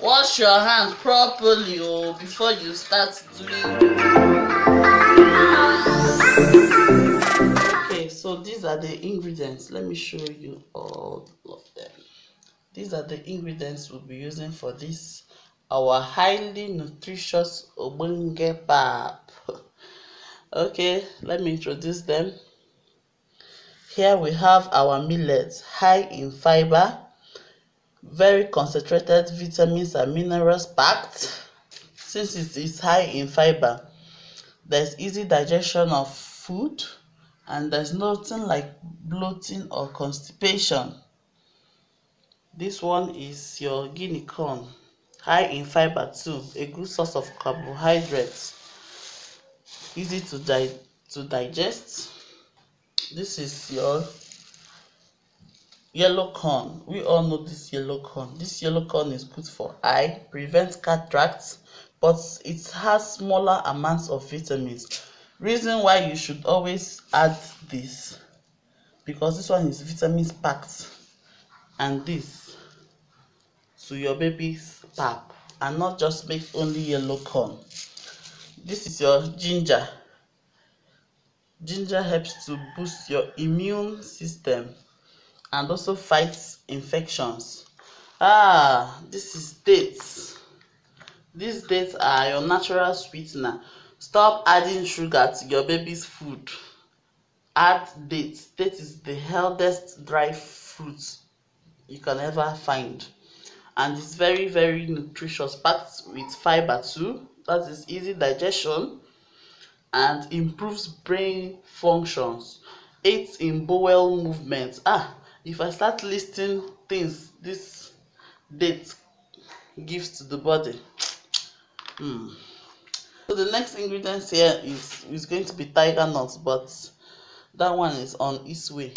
Wash your hands properly before you start doing. Okay, so these are the ingredients. Let me show you all of them. These are the ingredients we'll be using for this, our highly nutritious obonge pap. Okay, let me introduce them. Here we have our millet, high in fiber, very concentrated vitamins and minerals packed. Since it is high in fiber, there's easy digestion of food and there's nothing like bloating or constipation. This one is your Guinea corn, high in fiber too, a good source of carbohydrates, easy to digest. This is your yellow corn. We all know this yellow corn. This yellow corn is good for eye, prevents cataracts, but it has smaller amounts of vitamins. Reason why you should always add this, because this one is vitamins packed, and this to your baby's pap, and not just make only yellow corn. This is your ginger. Ginger helps to boost your immune system and also fights infections. This is dates. These dates are your natural sweetener. Stop adding sugar to your baby's food. Add dates. Dates is the healthiest dry fruit you can ever find, and it's very, very nutritious, packed with fiber too. That is easy digestion and improves brain functions, aids in bowel movement. If I start listing things this date gives to the body. So the next ingredients here is going to be Tigernut, but that one is on its way.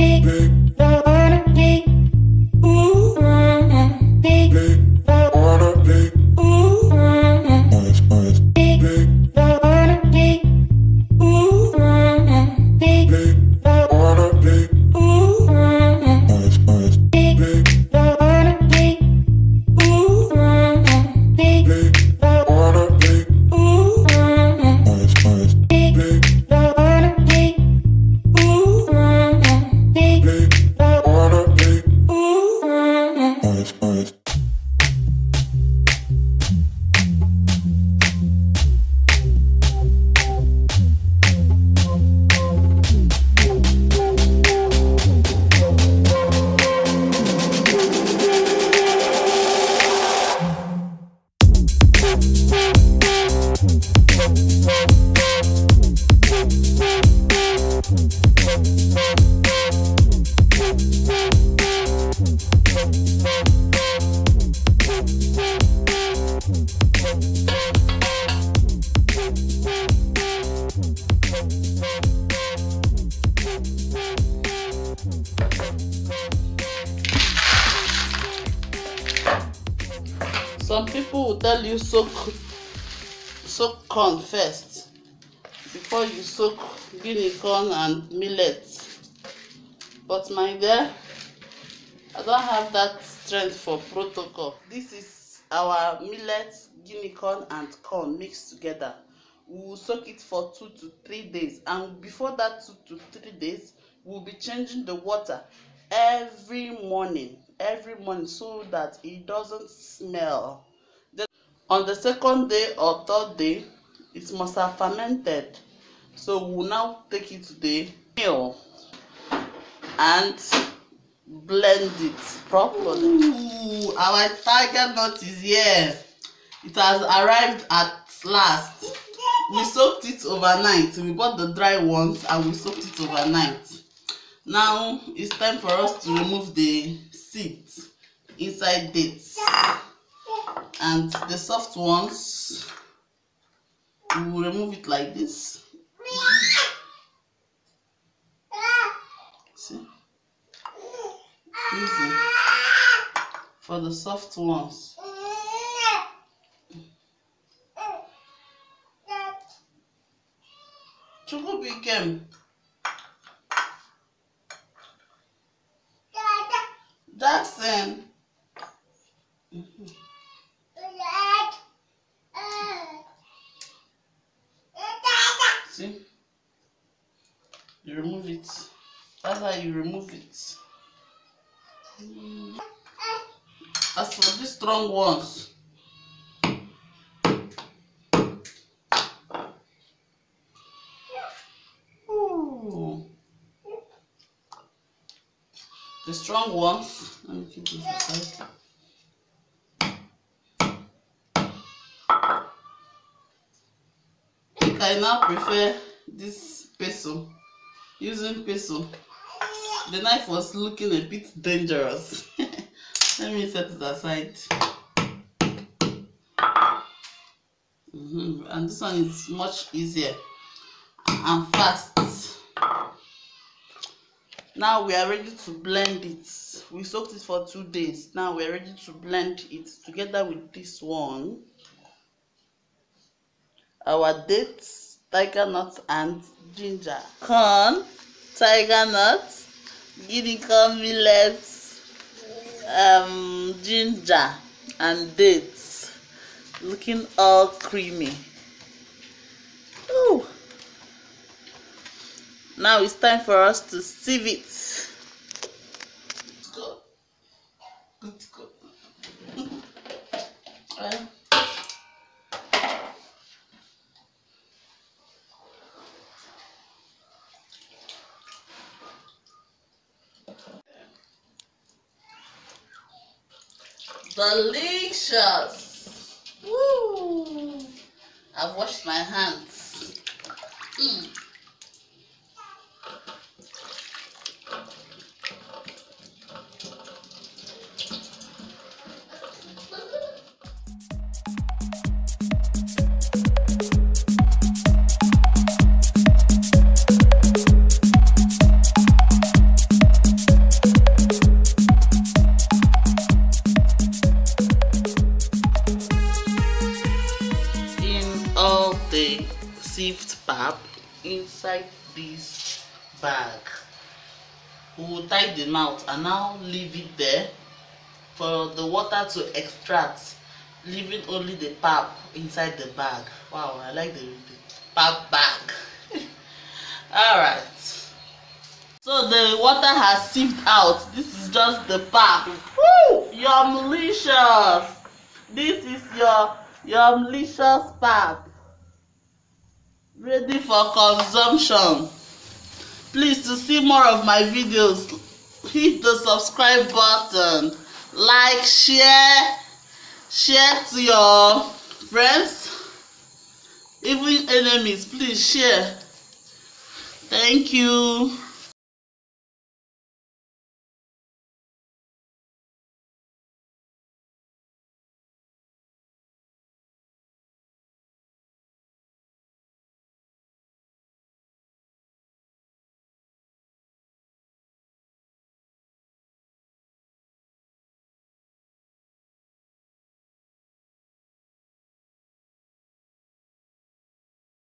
Some people will tell you soak corn first before you soak Guinea corn and millet. But my dear, I don't have that strength for protocol. This is our millet, Guinea corn and corn mixed together. We will soak it for 2 to 3 days, and before that 2 to 3 days, we'll be changing the water every morning, so that it doesn't smell. Then on the second day or third day, it must have fermented. So we'll now take it to the mill and blend it properly. Our Tigernut is here. It has arrived at last. We soaked it overnight. We bought the dry ones and we soaked it overnight. Now it's time for us to remove the seeds inside dates, and the soft ones, we will remove it like this. See? Easy. For the soft ones. Choco became Jackson. remove it. That's how you remove it. As for these strong ones, the strong ones, let me keep this aside. I now prefer this peso. Using peso, the knife was looking a bit dangerous. Let me set it aside. And this one is much easier and fast. Now we are ready to blend it. We soaked it for 2 days. Now we are ready to blend it together with this one. Our dates, tiger nuts and ginger. Corn, tiger nuts, guinea corn, millet, ginger and dates. Looking all creamy. Ooh. Now it's time for us to sieve it. Let's go. Let's go. Delicious. Woo! I've washed my hands. All the sieved pap inside this bag. We will tie the mouth and now leave it there for the water to extract, leaving only the pap inside the bag. Wow, I like the pap bag. Alright, so the water has sieved out. This is just the pap. Woo! Yumlicious. This is your yumlicious pap, ready for consumption. Please, to see more of my videos, hit the subscribe button, like, share to your friends, even enemies. Please share. Thank you.